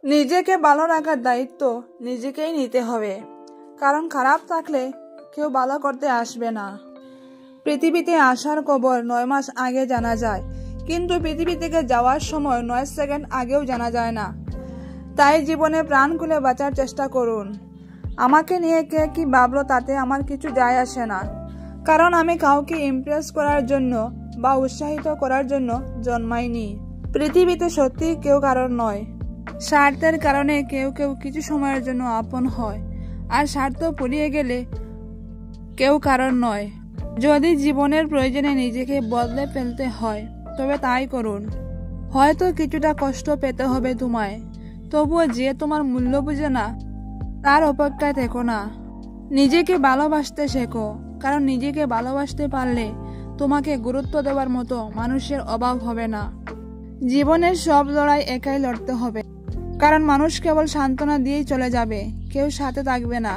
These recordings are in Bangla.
নিজেকে ভালো রাখার দায়িত্ব নিজেকেই নিতে হবে, কারণ খারাপ থাকলে কেউ ভালো করতে আসবে না। পৃথিবীতে আসার খবর 9 মাস আগে জানা যায়, কিন্তু পৃথিবী থেকে যাওয়ার সময় 9 সেকেন্ড আগেও জানা যায় না। তাই জীবনে প্রাণ খুলে বাঁচার চেষ্টা করুন। আমাকে নিয়ে কে কি ভাবলো তাতে আমার কিছু যায় আসে না, কারণ আমি কাউকে ইমপ্রেস করার জন্য বা উৎসাহিত করার জন্য জন্মাইনি। পৃথিবীতে সত্যি কেউ কারণ নয়। স্বার্থের কারণে কেউ কেউ কিছু সময়ের জন্য আপন হয়, আর স্বার্থ ফুরিয়ে গেলে কেউ কারণ নয়। যদি জীবনের প্রয়োজনে নিজেকে বদলে ফেলতে হয় তবে তাই করুন। হয়তো কিছুটা কষ্ট পেতে হবে তোমায়, তবুও যে তোমার মূল্য বুঝে না তার অপেক্ষায় থেকো না। নিজেকে ভালোবাসতে শেখো, কারণ নিজেকে ভালোবাসতে পারলে তোমাকে গুরুত্ব দেওয়ার মতো মানুষের অভাব হবে না। জীবনের সব লড়াই একাই লড়তে হবে, কারণ মানুষ কেবল সান্ত্বনা দিয়েই চলে যাবে, কেউ সাথে থাকবে না।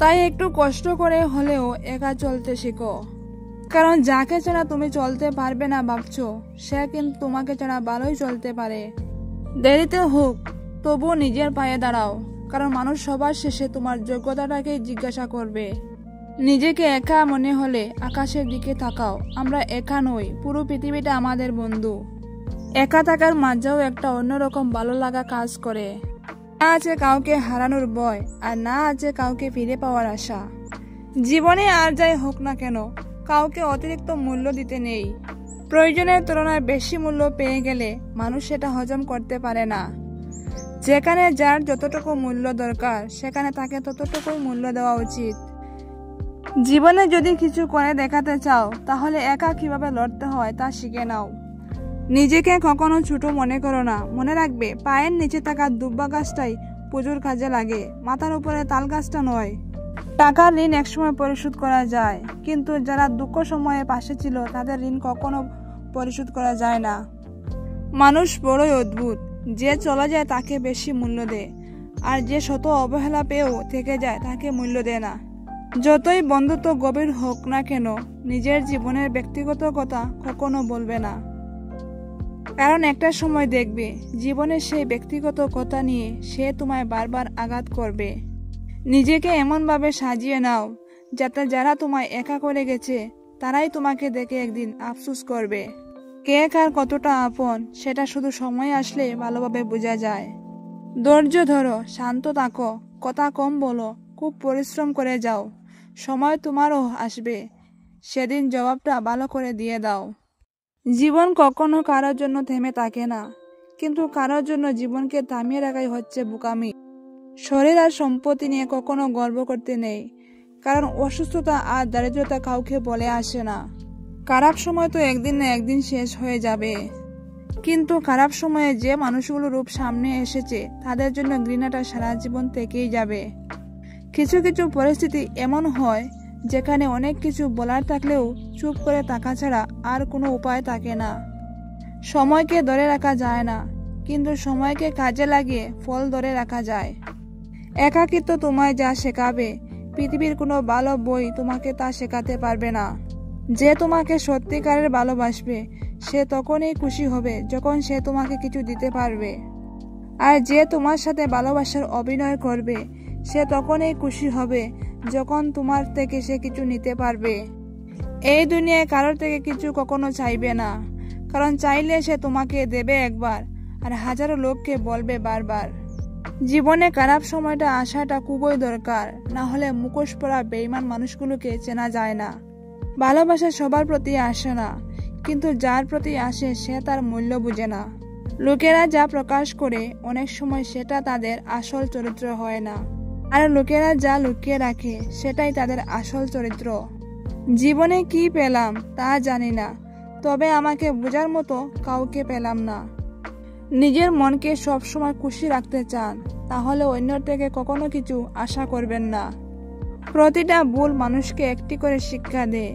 তাই একটু কষ্ট করে হলেও একা চলতে শেখো, কারণ যাকে ছাড়া তুমি চলতে পারবে না ভাবছো, সে কিন্তু তোমাকে ছাড়া ভালোই চলতে পারে। দেরিতে হোক তবুও নিজের পায়ে দাঁড়াও, কারণ মানুষ সবার শেষে তোমার যোগ্যতাটাকেই জিজ্ঞাসা করবে। নিজেকে একা মনে হলে আকাশের দিকে তাকাও। আমরা একা নই, পুরো পৃথিবীটা আমাদের বন্ধু। একা থাকার মাঝেও একটা অন্যরকম ভালো লাগা কাজ করে। না আছে কাউকে হারানোর ভয়, আর না আছে কাউকে ফিরে পাওয়ার আশা। জীবনে আর যাই হোক না কেন, কাউকে অতিরিক্ত মূল্য দিতে নেই। প্রয়োজনের তুলনায় বেশি মূল্য পেয়ে গেলে মানুষ সেটা হজম করতে পারে না। যেখানে যার যতটুকু মূল্য দরকার সেখানে তাকে ততটুকুই মূল্য দেওয়া উচিত। জীবনে যদি কিছু করে দেখাতে চাও তাহলে একা কিভাবে লড়তে হয় তা শিখে নাও। নিজেকে কখনো ছোট মনে করো না। মনে রাখবে, পায়ের নিচে থাকা দুব্বা গাছটাই পুজোর কাজে লাগে, মাথার উপরে তাল গাছটা নয়। টাকার ঋণ একসময় পরিশোধ করা যায়, কিন্তু যারা দুঃখ সময়ে পাশে ছিল তাদের ঋণ কখনো পরিশোধ করা যায় না। মানুষ বড়ই অদ্ভুত, যে চলে যায় তাকে বেশি মূল্য দেয়, আর যে শত অবহেলা পেয়েও থেকে যায় তাকে মূল্য দেয় না। যতই বন্ধুত্ব গভীর হোক না কেন, নিজের জীবনের ব্যক্তিগত কথা কখনো বলবে না, কারণ একটা সময় দেখবে জীবনের সেই ব্যক্তিগত কথা নিয়ে সে তোমায় বারবার আঘাত করবে। নিজেকে এমনভাবে সাজিয়ে নাও যাতে যারা তোমায় একা করে গেছে তারাই তোমাকে দেখে একদিন আফসোস করবে। কে কার কতটা আপন সেটা শুধু সময় আসলে ভালোভাবে বোঝা যায়। ধৈর্য ধরো, শান্ত থাকো, কথা কম বলো, খুব পরিশ্রম করে যাও। সময় তোমারও আসবে, সেদিন জবাবটা ভালো করে দিয়ে দাও। জীবন কখনো কারোর জন্য থেমে থাকে না, কিন্তু কারোর জন্য জীবনকে থামিয়ে রাখাই হচ্ছে বোকামি। শরীর আর সম্পত্তি নিয়ে কখনো গর্ব করতে নেই, কারণ অসুস্থতা আর দারিদ্রতা কাউকে বলে আসে না। খারাপ সময় তো একদিন না একদিন শেষ হয়ে যাবে, কিন্তু খারাপ সময়ে যে মানুষগুলো রূপ সামনে এসেছে তাদের জন্য ঘৃণাটা সারা জীবন থেকেই যাবে। কিছু কিছু পরিস্থিতি এমন হয় যেখানে অনেক কিছু বলার থাকলেও চুপ করে থাকা ছাড়া আর কোনো উপায় থাকে না। সময়কে ধরে রাখা যায় না, কিন্তু সময়কে কাজে লাগিয়ে ফল ধরে রাখা যায়। একাকিত্ব তোমায় যা শেখাবে পৃথিবীর কোনো ভালো বই তোমাকে তা শেখাতে পারবে না। যে তোমাকে সত্যিকারের ভালোবাসবে সে তখনই খুশি হবে যখন সে তোমাকে কিছু দিতে পারবে, আর যে তোমার সাথে ভালোবাসার অভিনয় করবে সে তখনই খুশি হবে যখন তোমার থেকে সে কিছু নিতে পারবে। এই দুনিয়ায় কারোর থেকে কিছু কখনো চাইবে না, কারণ চাইলে সে তোমাকে দেবে একবার আর হাজারো লোককে বলবে বারবার। জীবনে খারাপ সময়টা আসাটা খুবই দরকার, না হলে মুখোশ পরা বেঈমান মানুষগুলোকে চেনা যায় না। ভালোবাসা সবার প্রতি আসে না, কিন্তু যার প্রতি আসে সে তার মূল্য বুঝে না। লোকেরা যা প্রকাশ করে অনেক সময় সেটা তাদের আসল চরিত্র হয় না, আর লোকেরা যা লুকিয়ে রাখে সেটাই তাদের আসল চরিত্র। জীবনে কি পেলাম তা জানি না, তবে আমাকে বোঝার মতো কাউকে পেলাম না। নিজের মনকে সবসময় খুশি রাখতে চান, তাহলে অন্যের থেকে কখনো কিছু আশা করবেন না। প্রতিটা ভুল মানুষকে একটি করে শিক্ষা দেয়,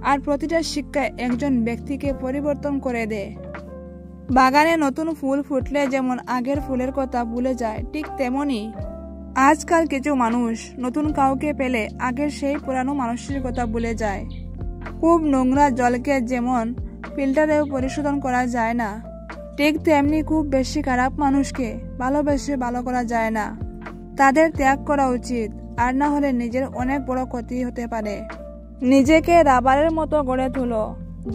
আর প্রতিটা শিক্ষা একজন ব্যক্তিকে পরিবর্তন করে দেয়। বাগানে নতুন ফুল ফুটলে যেমন আগের ফুলের কথা ভুলে যায়, ঠিক তেমনি আজকাল কিছু মানুষ নতুন কাউকে পেলে আগের সেই পুরানো মানুষের কথা ভুলে যায়। খুব নোংরা জলকে যেমন ফিল্টারেও পরিশোধন করা যায় না, ঠিক তেমনি খুব বেশি খারাপ মানুষকে ভালোবেসে ভালো করা যায় না। তাদের ত্যাগ করা উচিত, আর না হলে নিজের অনেক বড় ক্ষতি হতে পারে। নিজেকে রাবারের মতো গড়ে তোলো,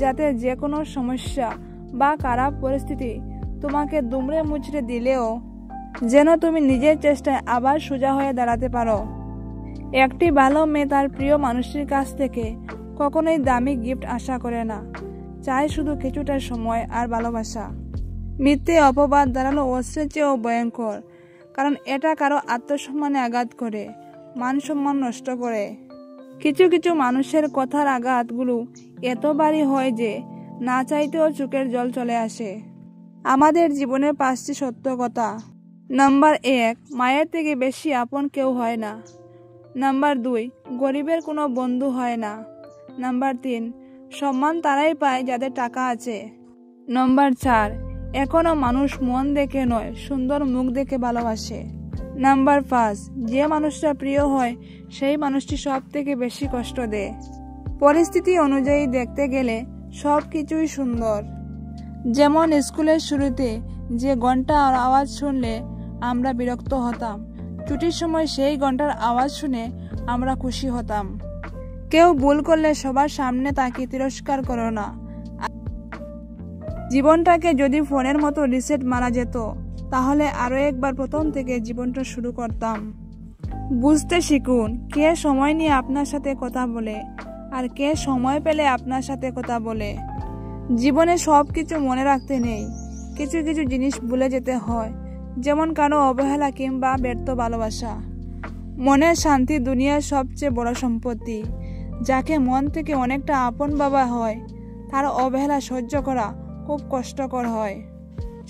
যাতে যে কোনো সমস্যা বা খারাপ পরিস্থিতি তোমাকে দুমড়ে মুচড়ে দিলেও যেন তুমি নিজের চেষ্টায় আবার সোজা হয়ে দাঁড়াতে পারো। একটি ভালো মেয়ে তার প্রিয় মানুষের কাছ থেকে কখনোই দামি গিফট আশা করে না, চায় শুধু কিছুটা সময় আর ভালোবাসা। মিথ্যে অপবাদ দাঁড়ানো অস্ত্রের চেয়েও ভয়ঙ্কর, কারণ এটা কারো আত্মসম্মানে আঘাত করে, মান সম্মান নষ্ট করে। কিছু কিছু মানুষের কথার আঘাতগুলো এত ভারী হয় যে না চাইতেও চোখের জল চলে আসে। আমাদের জীবনের 5টি সত্য কথা। নাম্বার 1, মায়ের থেকে বেশি আপন কেউ হয় না। নাম্বার 2, গরিবের কোনো বন্ধু হয় না। নাম্বার 3, সম্মান তারাই পায় যাদের টাকা আছে। নাম্বার 4, এখনো মানুষ মন দেখে নয়, সুন্দর মুখ দেখে ভালোবাসে। নাম্বার 5, যে মানুষটা প্রিয় হয় সেই মানুষটি সব থেকে বেশি কষ্ট দেয়। পরিস্থিতি অনুযায়ী দেখতে গেলে সব কিছুই সুন্দর। যেমন স্কুলের শুরুতে যে ঘন্টার আওয়াজ শুনলে আমরা বিরক্ত হতাম, ছুটির সময় সেই ঘন্টার আওয়াজ শুনে আমরা খুশি হতাম। কেউ ভুল করলে সবার সামনে তাকে তিরস্কার করো না। জীবনটাকে যদি ফোনের মতো রিসেট মারা যেত, তাহলে আরো একবার প্রথম থেকে জীবনটা শুরু করতাম। বুঝতে শিখুন কে সময় নিয়ে আপনার সাথে কথা বলে আর কে সময় পেলে আপনার সাথে কথা বলে। জীবনে সব কিছু মনে রাখতে নেই, কিছু কিছু জিনিস ভুলে যেতে হয়, যেমন কারো অবহেলা কিংবা ব্যর্থ ভালোবাসা। মনের শান্তি দুনিয়ার সবচেয়ে বড় সম্পত্তি। যাকে মন থেকে অনেকটা আপন ভাবা হয়, তার অবহেলা সহ্য করা খুব কষ্টকর হয়।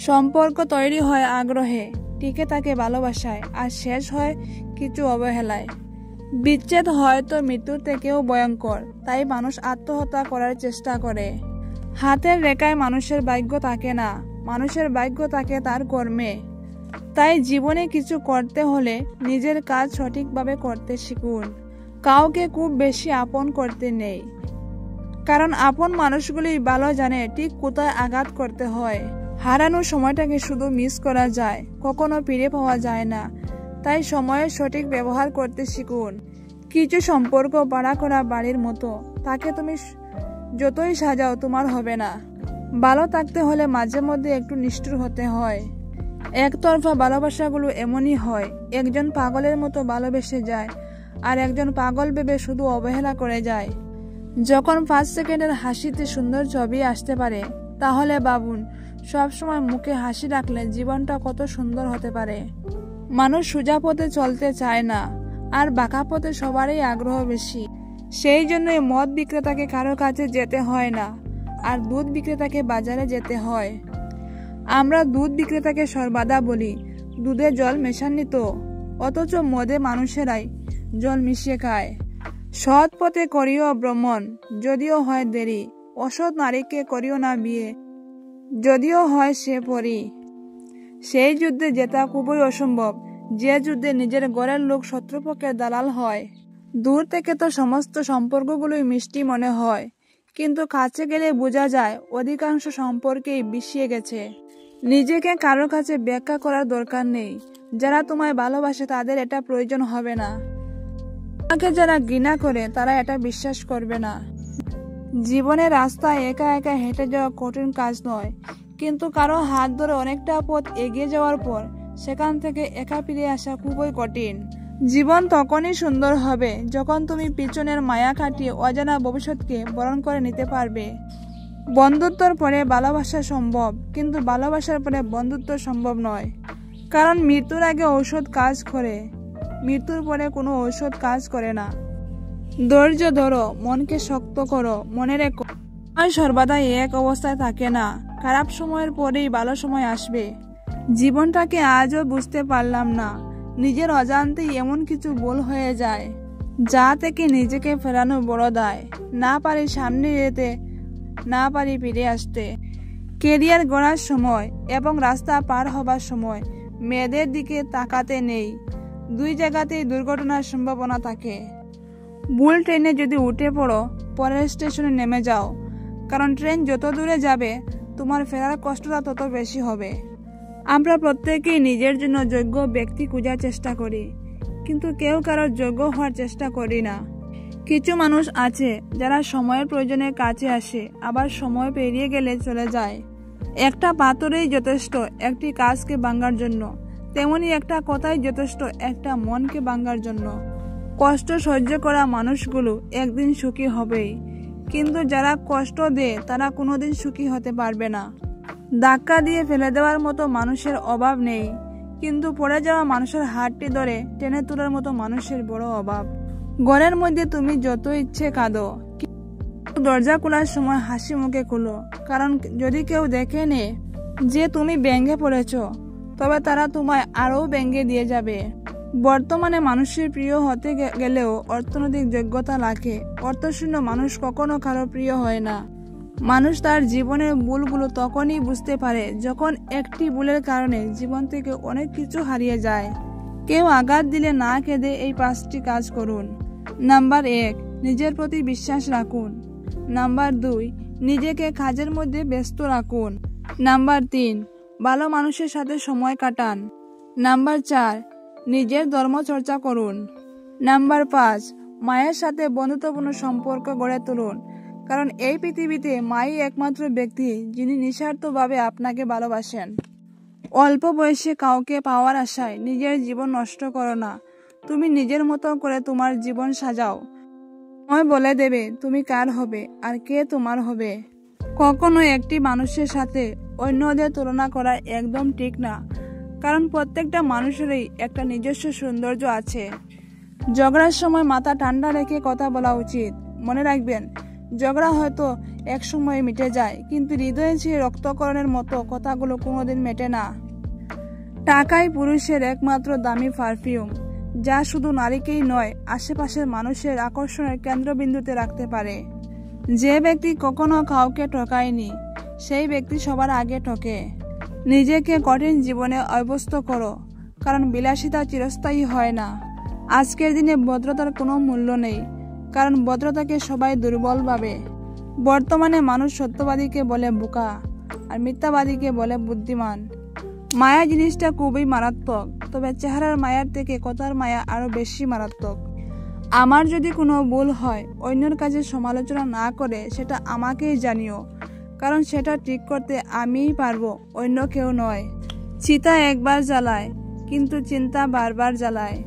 সম্পর্ক তৈরি হয় আগ্রহে, টিকে থাকে ভালোবাসায়, আর শেষ হয় কিছু অবহেলায়। বিচ্ছেদ হয়তো মৃত্যুর থেকেও ভয়ঙ্কর, তাই মানুষ আত্মহত্যা করার চেষ্টা করে। হাতের রেখায় মানুষের ভাগ্য থাকে না, মানুষের ভাগ্য থাকে তার কর্মে। তাই জীবনে কিছু করতে হলে নিজের কাজ সঠিকভাবে করতে শিখুন। কাউকে খুব বেশি আপন করতে নেই, কারণ আপন মানুষগুলি ভালো জানে ঠিক কোথায় আঘাত করতে হয়। হারানো সময়টাকে শুধু মিস করা যায়, কখনো ফিরে পাওয়া যায় না। তাই সময়ের সঠিক ব্যবহার করতে শিখুন। কিছু সম্পর্ক ভাড়া করা বাড়ির মতো, তাকে তুমি যতই সাজাও তোমার হবে না। ভালো থাকতে হলে মাঝে মধ্যে একটু নিষ্ঠুর হতে হয়। একতরফা ভালোবাসাগুলো এমনই হয়, একজন পাগলের মতো ভালোবেসে যায় আর একজন পাগল ভেবে শুধু অবহেলা করে যায়। যখন 5 সেকেন্ডের হাসিতে সুন্দর ছবি আসতে পারে, তাহলে ভাবুন সবসময় মুখে হাসি রাখলে জীবনটা কত সুন্দর হতে পারে। মানুষ সোজা পথে চলতে চায় না, আর বাঁকা পথে সবারই আগ্রহ বেশি। সেই জন্যই মদ বিক্রেতাকে কারো কাছে যেতে হয় না, আর দুধ বিক্রেতাকে বাজারে যেতে হয়। আমরা দুধ বিক্রেতাকে সর্বদা বলি দুধে জল মেশাননি তো, অথচ মদে মানুষেরাই জল মিশিয়ে খায়। সৎ পথে করিও ভ্রমণ, যদিও হয় দেরি। অসৎ নারীকে করিও না বিয়ে, যদিও হয় সে পরী। সেই যুদ্ধে জেতা খুবই অসম্ভব, যে যুদ্ধে নিজের ঘরের লোক শত্রুপক্ষের দালাল হয়। দূর থেকে তো সমস্ত সম্পর্কগুলোই মিষ্টি মনে হয়, কিন্তু কাছে গেলে বোঝা যায় অধিকাংশ সম্পর্কেই বিষিয়ে গেছে। নিজেকে কারোর কাছে ব্যাখ্যা করার দরকার নেই। যারা তোমায় ভালোবাসে তাদের এটা প্রয়োজন হবে না। তোমাকে যারা ঘৃণা করে তারা এটা বিশ্বাস করবে না। জীবনের রাস্তায় একা একা হেঁটে যাওয়া কঠিন কাজ নয়, কিন্তু কারো হাত ধরে অনেকটা পথ এগিয়ে যাওয়ার পর সেখান থেকে একা ফিরে আসা খুবই কঠিন। জীবন তখনই সুন্দর হবে যখন তুমি পিছনের মায়া কাটিয়ে অজানা ভবিষ্যৎকে বরণ করে নিতে পারবে। বন্ধুত্বর পরে ভালোবাসা সম্ভব, কিন্তু ভালোবাসার পরে বন্ধুত্ব সম্ভব নয়। কারণ মৃত্যুর আগে ঔষধ কাজ করে, মৃত্যুর পরে কোনো ঔষধ কাজ করে না। ধৈর্য ধরো, মনকে শক্ত করো, মনে রেখো সময় সর্বদা এক অবস্থায় থাকে না। খারাপ সময়ের পরেই ভালো সময় আসবে। জীবনটাকে আজও বুঝতে পারলাম না, নিজের অজান্তেই এমন কিছু ভুল হয়ে যায় যা থেকে নিজেকে ফেরানো বড় দায়। না পারি সামনে যেতে, না পারি ফিরে আসতে। কেরিয়ার গড়ার সময় এবং রাস্তা পার হবার সময় মেয়েদের দিকে তাকাতে নেই। দুই জায়গাতেই দুর্ঘটনার সম্ভাবনা থাকে। ভুল ট্রেনে যদি উঠে পড়ো, পরের স্টেশনে নেমে যাও, কারণ ট্রেন যত দূরে যাবে তোমার ফেরার কষ্টটা তত বেশি হবে। আমরা প্রত্যেকেই নিজের জন্য যোগ্য ব্যক্তি খোঁজার চেষ্টা করি, কিন্তু কেউ কারোর যোগ্য হওয়ার চেষ্টা করি না। কিছু মানুষ আছে যারা সময়ের প্রয়োজনে কাছে আসে, আবার সময় পেরিয়ে গেলে চলে যায়। একটা পাথরেই যথেষ্ট একটি কাজকে ভাঙার জন্য, তেমনি একটা কথাই যথেষ্ট একটা মনকে ভাঙার জন্য। কষ্ট সহ্য করা মানুষগুলো একদিন সুখী হবেই, কিন্তু যারা কষ্ট দেয় তারা কোনোদিন সুখী হতে পারবে না। ধাক্কা দিয়ে ফেলে দেওয়ার মতো মানুষের অভাব নেই, কিন্তু পড়ে যাওয়া মানুষের হাতটি ধরে টেনে তোলার মতো মানুষের বড় অভাব। ঘরের মধ্যে তুমি যত ইচ্ছে কাঁদো, দরজা খোলার সময় হাসি মুখে খুলো, কারণ যদি কেউ দেখে নে যে তুমি ব্যঙ্গে পড়েছ, তবে তারা তোমায় আরও ব্যঙ্গে দিয়ে যাবে। বর্তমানে মানুষের প্রিয় হতে গেলেও অর্থনৈতিক যোগ্যতা লাগে। অর্থশূন্য মানুষ কখনো কারো প্রিয় হয় না। মানুষ তার জীবনের ভুলগুলো তখনই বুঝতে পারে যখন একটি ভুলের কারণে জীবন থেকে অনেক কিছু হারিয়ে যায়। কেউ আঘাত দিলে না কেঁদে এই 5টি কাজ করুন। নাম্বার 1, নিজের প্রতি বিশ্বাস রাখুন। নাম্বার 2, নিজেকে কাজের মধ্যে ব্যস্ত রাখুন। নাম্বার 3, ভালো মানুষের সাথে সময় কাটান। নাম্বার 4, নিজের ধর্মচর্চা করুন। নাম্বার 5, মায়ের সাথে বন্ধুত্বপূর্ণ সম্পর্ক গড়ে তুলুন, কারণ এই পৃথিবীতে মাই একমাত্র ব্যক্তি যিনি নিঃস্বার্থভাবে আপনাকে ভালোবাসেন। অল্প বয়সে কাউকে পাওয়ার আশায় নিজের জীবন নষ্ট করো না। তুমি নিজের মতো করে তোমার জীবন সাজাও। সময় বলে দেবে তুমি কার হবে আর কে তোমার হবে। কখনো একটি মানুষের সাথে অন্যদের তুলনা করা একদম ঠিক না, কারণ প্রত্যেকটা মানুষেরই একটা নিজস্ব সৌন্দর্য আছে। ঝগড়ার সময় মাথা ঠান্ডা রেখে কথা বলা উচিত। মনে রাখবেন, ঝগড়া হয়তো এক সময় মিটে যায়, কিন্তু হৃদয়ে ছিঁড়ে রক্তকরণের মতো কথাগুলো কোনোদিন মেটে না। টাকাই পুরুষের একমাত্র দামি পারফিউম, যা শুধু নারীকেই নয়, আশেপাশের মানুষের আকর্ষণের কেন্দ্রবিন্দুতে রাখতে পারে। যে ব্যক্তি কখনো কাউকে ঠকায়নি, সেই ব্যক্তি সবার আগে ঠকে। নিজেকে কঠিন জীবনে অভ্যস্ত করো, কারণ বিলাসিতা চিরস্থায়ী হয় না। আজকের দিনে ভদ্রতার কোনো মূল্য নেই, কারণ ভদ্রতাকে সবাই দুর্বল ভাবে। বর্তমানে মানুষ সত্যবাদীকে বলে বোকা আর মিথ্যাবাদীকে বলে বুদ্ধিমান। মায়া জিনিসটা খুবই মারাত্মক, তবে চেহারার মায়ার থেকে কথার মায়া আরো বেশি মারাত্মক। আমার যদি কোনো ভুল হয়, অন্যের কাছে সমালোচনা না করে সেটা আমাকেই জানিও, কারণ সেটা ঠিক করতে আমিই পারবো, অন্য কেউ নয়। চিতা একবার জ্বালায়, কিন্তু চিন্তা বারবার জ্বালায়।